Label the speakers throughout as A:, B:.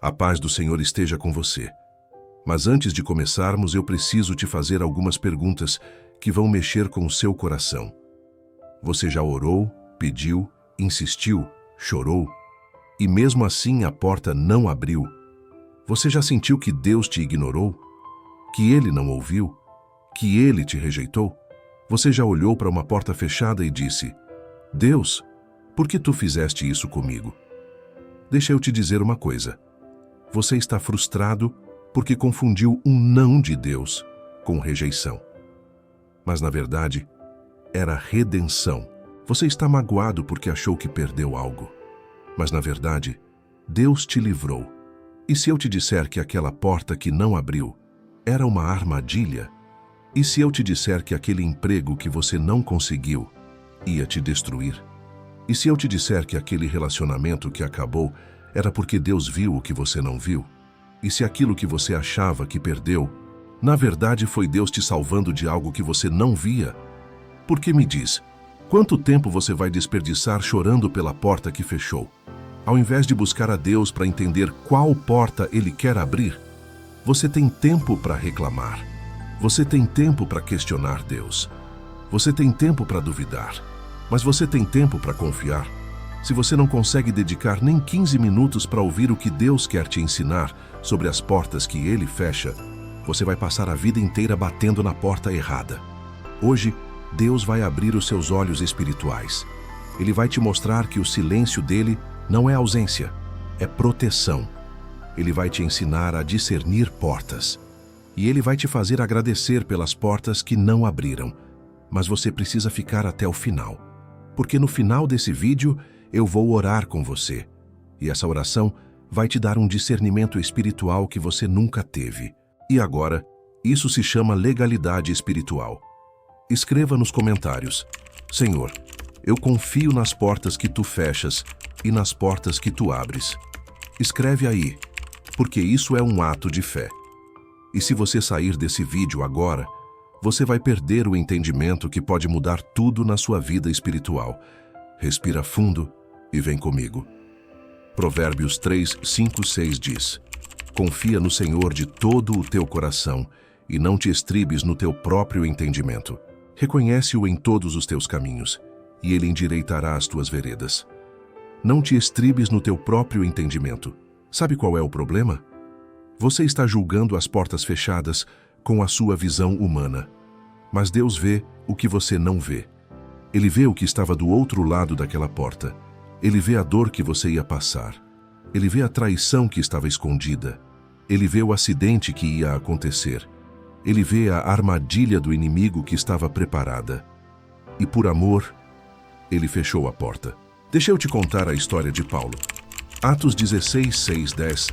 A: A paz do Senhor esteja com você. Mas antes de começarmos, eu preciso te fazer algumas perguntas que vão mexer com o seu coração. Você já orou, pediu, insistiu, chorou, e mesmo assim a porta não abriu? Você já sentiu que Deus te ignorou? Que Ele não ouviu? Que Ele te rejeitou? Você já olhou para uma porta fechada e disse: Deus, por que tu fizeste isso comigo? Deixa eu te dizer uma coisa. Você está frustrado porque confundiu um não de Deus com rejeição. Mas, na verdade, era redenção. Você está magoado porque achou que perdeu algo. Mas, na verdade, Deus te livrou. E se eu te disser que aquela porta que não abriu era uma armadilha? E se eu te disser que aquele emprego que você não conseguiu ia te destruir? E se eu te disser que aquele relacionamento que acabou era porque Deus viu o que você não viu? E se aquilo que você achava que perdeu, na verdade foi Deus te salvando de algo que você não via? Porque me diz, quanto tempo você vai desperdiçar chorando pela porta que fechou? Ao invés de buscar a Deus para entender qual porta Ele quer abrir, você tem tempo para reclamar. Você tem tempo para questionar Deus. Você tem tempo para duvidar. Mas você tem tempo para confiar. Se você não consegue dedicar nem 15 minutos para ouvir o que Deus quer te ensinar sobre as portas que Ele fecha, você vai passar a vida inteira batendo na porta errada. Hoje, Deus vai abrir os seus olhos espirituais. Ele vai te mostrar que o silêncio dele não é ausência, é proteção. Ele vai te ensinar a discernir portas. E Ele vai te fazer agradecer pelas portas que não abriram. Mas você precisa ficar até o final. Porque no final desse vídeo, eu vou orar com você. E essa oração vai te dar um discernimento espiritual que você nunca teve. E agora, isso se chama legalidade espiritual. Escreva nos comentários: Senhor, eu confio nas portas que Tu fechas e nas portas que Tu abres. Escreve aí, porque isso é um ato de fé. E se você sair desse vídeo agora, você vai perder o entendimento que pode mudar tudo na sua vida espiritual. Respira fundo e vem comigo. Provérbios 3, 5, 6 diz: Confia no Senhor de todo o teu coração e não te estribes no teu próprio entendimento. Reconhece-o em todos os teus caminhos e Ele endireitará as tuas veredas. Não te estribes no teu próprio entendimento. Sabe qual é o problema? Você está julgando as portas fechadas com a sua visão humana. Mas Deus vê o que você não vê. Ele vê o que estava do outro lado daquela porta. Ele vê a dor que você ia passar. Ele vê a traição que estava escondida. Ele vê o acidente que ia acontecer. Ele vê a armadilha do inimigo que estava preparada. E por amor, Ele fechou a porta. Deixa eu te contar a história de Paulo. Atos 16, 6, 10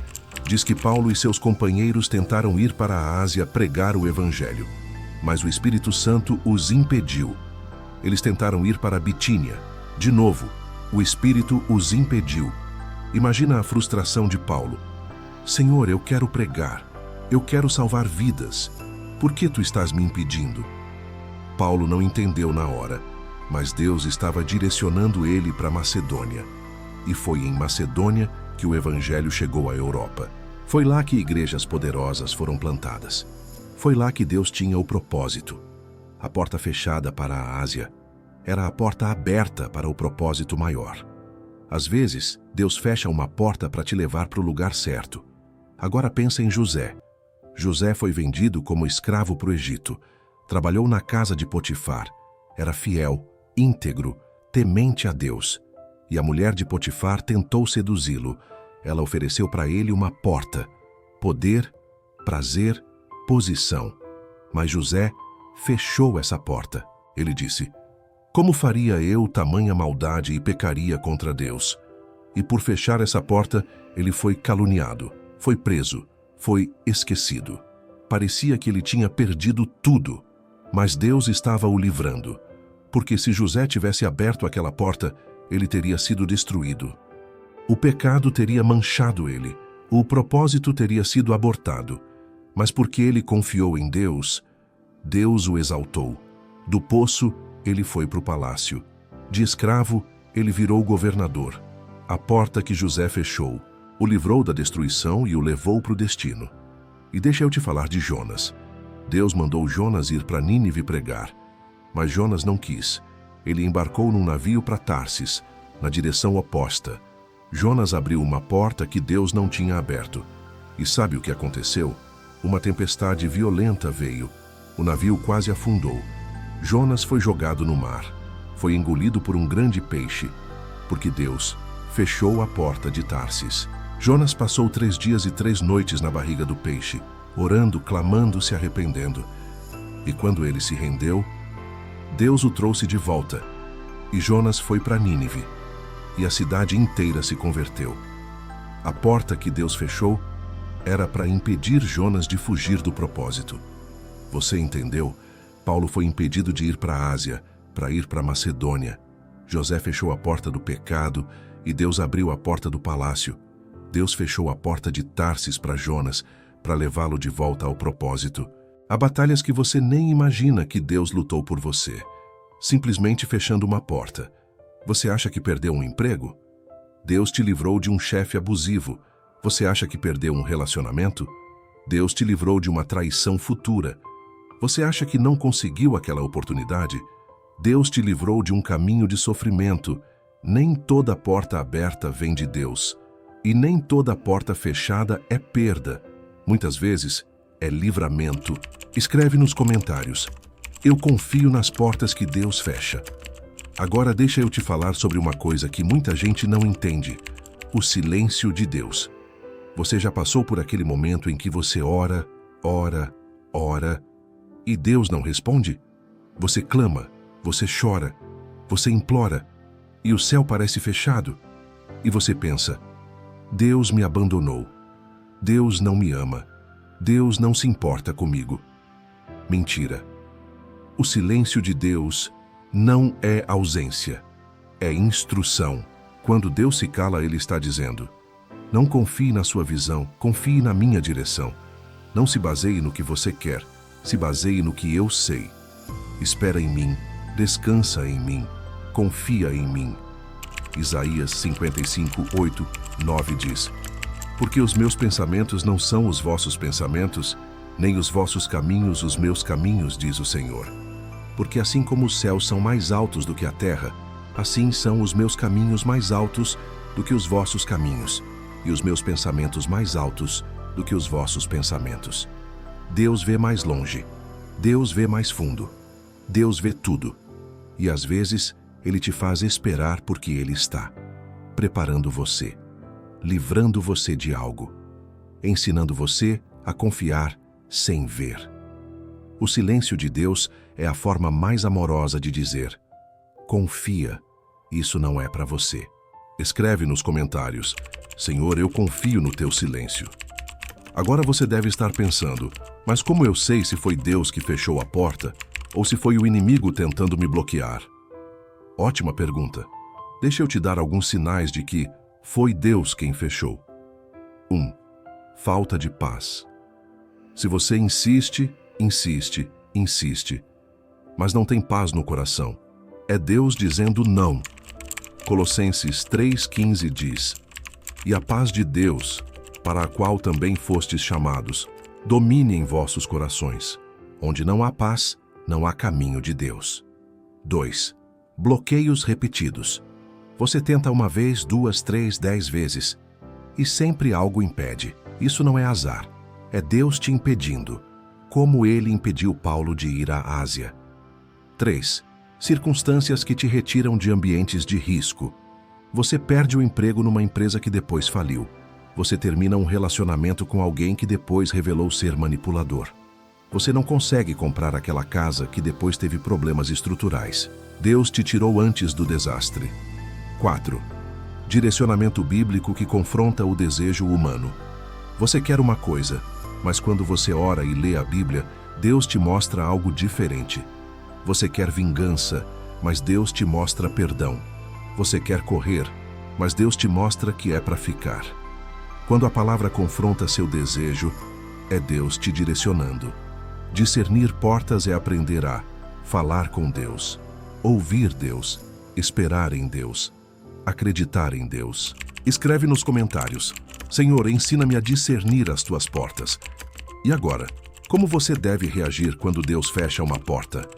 A: diz que Paulo e seus companheiros tentaram ir para a Ásia pregar o Evangelho, mas o Espírito Santo os impediu. Eles tentaram ir para Bitínia. De novo, o Espírito os impediu. Imagina a frustração de Paulo. Senhor, eu quero pregar. Eu quero salvar vidas. Por que tu estás me impedindo? Paulo não entendeu na hora, mas Deus estava direcionando ele para Macedônia. E foi em Macedônia que o Evangelho chegou à Europa. Foi lá que igrejas poderosas foram plantadas. Foi lá que Deus tinha o propósito. A porta fechada para a Ásia era a porta aberta para o propósito maior. Às vezes, Deus fecha uma porta para te levar para o lugar certo. Agora pensa em José. José foi vendido como escravo para o Egito. Trabalhou na casa de Potifar. Era fiel, íntegro, temente a Deus. E a mulher de Potifar tentou seduzi-lo. Ela ofereceu para ele uma porta, poder, prazer, posição. Mas José fechou essa porta. Ele disse: Como faria eu tamanha maldade e pecaria contra Deus? E por fechar essa porta, ele foi caluniado, foi preso, foi esquecido. Parecia que ele tinha perdido tudo, mas Deus estava o livrando. Porque se José tivesse aberto aquela porta, ele teria sido destruído. O pecado teria manchado ele, o propósito teria sido abortado. Mas porque ele confiou em Deus, Deus o exaltou. Do poço, ele foi para o palácio. De escravo, ele virou governador. A porta que José fechou, o livrou da destruição e o levou para o destino. E deixa eu te falar de Jonas. Deus mandou Jonas ir para Nínive pregar, mas Jonas não quis. Ele embarcou num navio para Tarsis, na direção oposta. Jonas abriu uma porta que Deus não tinha aberto. E sabe o que aconteceu? Uma tempestade violenta veio. O navio quase afundou. Jonas foi jogado no mar. Foi engolido por um grande peixe, porque Deus fechou a porta de Tarsis. Jonas passou 3 dias e 3 noites na barriga do peixe, orando, clamando, se arrependendo. E quando ele se rendeu, Deus o trouxe de volta. E Jonas foi para Nínive. E a cidade inteira se converteu. A porta que Deus fechou era para impedir Jonas de fugir do propósito. Você entendeu? Paulo foi impedido de ir para a Ásia, para ir para Macedônia. José fechou a porta do pecado e Deus abriu a porta do palácio. Deus fechou a porta de Tarsis para Jonas, para levá-lo de volta ao propósito. Há batalhas que você nem imagina que Deus lutou por você, simplesmente fechando uma porta. Você acha que perdeu um emprego? Deus te livrou de um chefe abusivo. Você acha que perdeu um relacionamento? Deus te livrou de uma traição futura. Você acha que não conseguiu aquela oportunidade? Deus te livrou de um caminho de sofrimento. Nem toda porta aberta vem de Deus. E nem toda porta fechada é perda. Muitas vezes é livramento. Escreve nos comentários: eu confio nas portas que Deus fecha. Agora deixa eu te falar sobre uma coisa que muita gente não entende: o silêncio de Deus. Você já passou por aquele momento em que você ora, ora, ora, e Deus não responde? Você clama, você chora, você implora, e o céu parece fechado. E você pensa: Deus me abandonou. Deus não me ama. Deus não se importa comigo. Mentira. O silêncio de Deus não é ausência, é instrução. Quando Deus se cala, Ele está dizendo: não confie na sua visão, confie na minha direção. Não se baseie no que você quer, se baseie no que eu sei. Espera em mim, descansa em mim, confia em mim. Isaías 55, 8, 9 diz: porque os meus pensamentos não são os vossos pensamentos, nem os vossos caminhos os meus caminhos, diz o Senhor. Porque assim como os céus são mais altos do que a terra, assim são os meus caminhos mais altos do que os vossos caminhos, e os meus pensamentos mais altos do que os vossos pensamentos. Deus vê mais longe, Deus vê mais fundo, Deus vê tudo. E às vezes, Ele te faz esperar porque Ele está preparando você, livrando você de algo, ensinando você a confiar sem ver. O silêncio de Deus é a forma mais amorosa de dizer: confia, isso não é para você. Escreve nos comentários: Senhor, eu confio no teu silêncio. Agora você deve estar pensando: mas como eu sei se foi Deus que fechou a porta ou se foi o inimigo tentando me bloquear? Ótima pergunta. Deixa eu te dar alguns sinais de que foi Deus quem fechou. 1. Falta de paz. Se você insiste, insiste, insiste, mas não tem paz no coração, é Deus dizendo não. Colossenses 3,15 diz: e a paz de Deus, para a qual também fostes chamados, domine em vossos corações. Onde não há paz, não há caminho de Deus. 2. Bloqueios repetidos. Você tenta uma vez, 2, 3, 10 vezes, e sempre algo impede. Isso não é azar, é Deus te impedindo, como Ele impediu Paulo de ir à Ásia. 3. Circunstâncias que te retiram de ambientes de risco. Você perde o emprego numa empresa que depois faliu. Você termina um relacionamento com alguém que depois revelou ser manipulador. Você não consegue comprar aquela casa que depois teve problemas estruturais. Deus te tirou antes do desastre. 4. Direcionamento bíblico que confronta o desejo humano. Você quer uma coisa, mas quando você ora e lê a Bíblia, Deus te mostra algo diferente. Você quer vingança, mas Deus te mostra perdão. Você quer correr, mas Deus te mostra que é para ficar. Quando a palavra confronta seu desejo, é Deus te direcionando. Discernir portas é aprender a falar com Deus, ouvir Deus, esperar em Deus, acreditar em Deus. Escreve nos comentários: Senhor, ensina-me a discernir as tuas portas. E agora, como você deve reagir quando Deus fecha uma porta?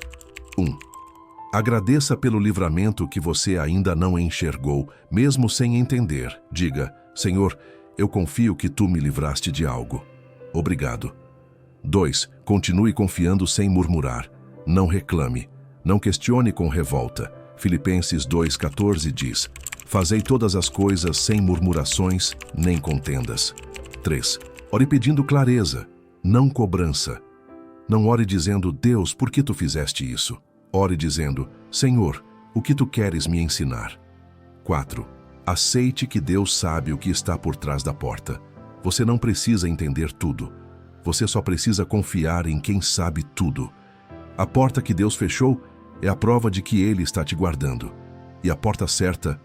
A: 1. Agradeça pelo livramento que você ainda não enxergou, mesmo sem entender. Diga, Senhor, eu confio que tu me livraste de algo. Obrigado. 2. Continue confiando sem murmurar. Não reclame. Não questione com revolta. Filipenses 2,14 diz: Fazei todas as coisas sem murmurações nem contendas. 3. Ore pedindo clareza, não cobrança. Não ore dizendo, Deus, por que tu fizeste isso? Ore dizendo, Senhor, o que tu queres me ensinar? 4. Aceite que Deus sabe o que está por trás da porta. Você não precisa entender tudo. Você só precisa confiar em quem sabe tudo. A porta que Deus fechou é a prova de que Ele está te guardando. E a porta certa,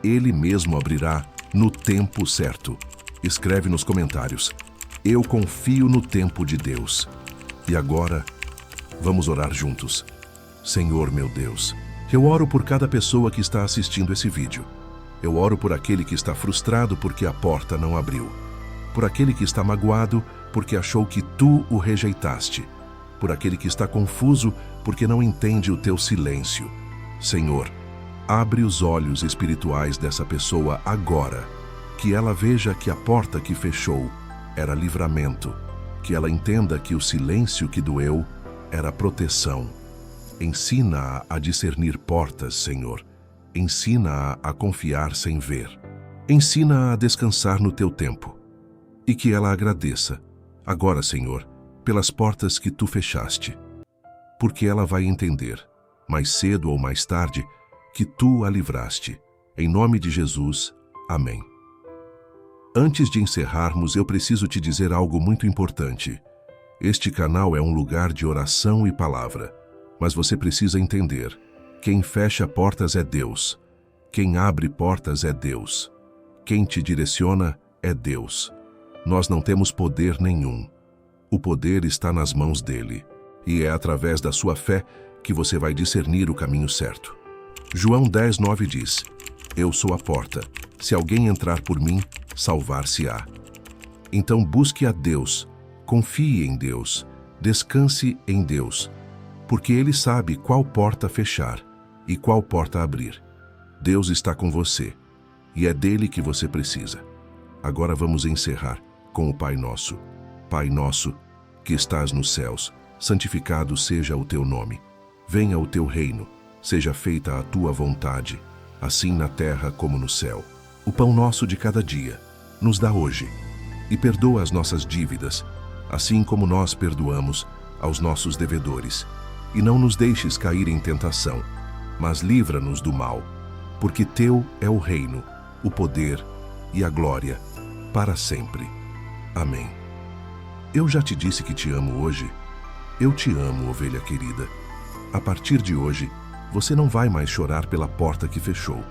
A: Ele mesmo abrirá no tempo certo. Escreve nos comentários: eu confio no tempo de Deus. E agora, vamos orar juntos. Senhor meu Deus, eu oro por cada pessoa que está assistindo esse vídeo. Eu oro por aquele que está frustrado porque a porta não abriu. Por aquele que está magoado porque achou que tu o rejeitaste. Por aquele que está confuso porque não entende o teu silêncio. Senhor, abre os olhos espirituais dessa pessoa agora. Que ela veja que a porta que fechou era livramento. Que ela entenda que o silêncio que doeu era proteção. Ensina-a a discernir portas, Senhor. Ensina-a a confiar sem ver. Ensina-a a descansar no teu tempo. E que ela agradeça, agora, Senhor, pelas portas que tu fechaste. Porque ela vai entender, mais cedo ou mais tarde, que tu a livraste. Em nome de Jesus, amém. Antes de encerrarmos, eu preciso te dizer algo muito importante. Este canal é um lugar de oração e palavra, mas você precisa entender: quem fecha portas é Deus. Quem abre portas é Deus. Quem te direciona é Deus. Nós não temos poder nenhum. O poder está nas mãos dele. E é através da sua fé que você vai discernir o caminho certo. João 10:9 diz: Eu sou a porta. Se alguém entrar por mim, salvar-se-á. Então busque a Deus, confie em Deus, descanse em Deus, porque Ele sabe qual porta fechar e qual porta abrir. Deus está com você e é dele que você precisa. Agora vamos encerrar com o Pai Nosso. Pai nosso, que estás nos céus, santificado seja o teu nome. Venha o teu reino, seja feita a tua vontade, assim na terra como no céu. O pão nosso de cada dia nos dá hoje, e perdoa as nossas dívidas, assim como nós perdoamos aos nossos devedores. E não nos deixes cair em tentação, mas livra-nos do mal, porque teu é o reino, o poder e a glória, para sempre. Amém. Eu já te disse que te amo hoje. Eu te amo, ovelha querida. A partir de hoje, você não vai mais chorar pela porta que fechou.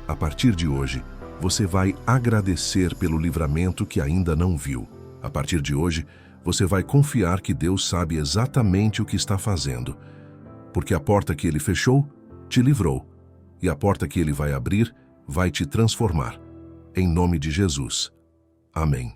A: A partir de hoje, você vai agradecer pelo livramento que ainda não viu. A partir de hoje, você vai confiar que Deus sabe exatamente o que está fazendo. Porque a porta que Ele fechou, te livrou. E a porta que Ele vai abrir, vai te transformar. Em nome de Jesus. Amém.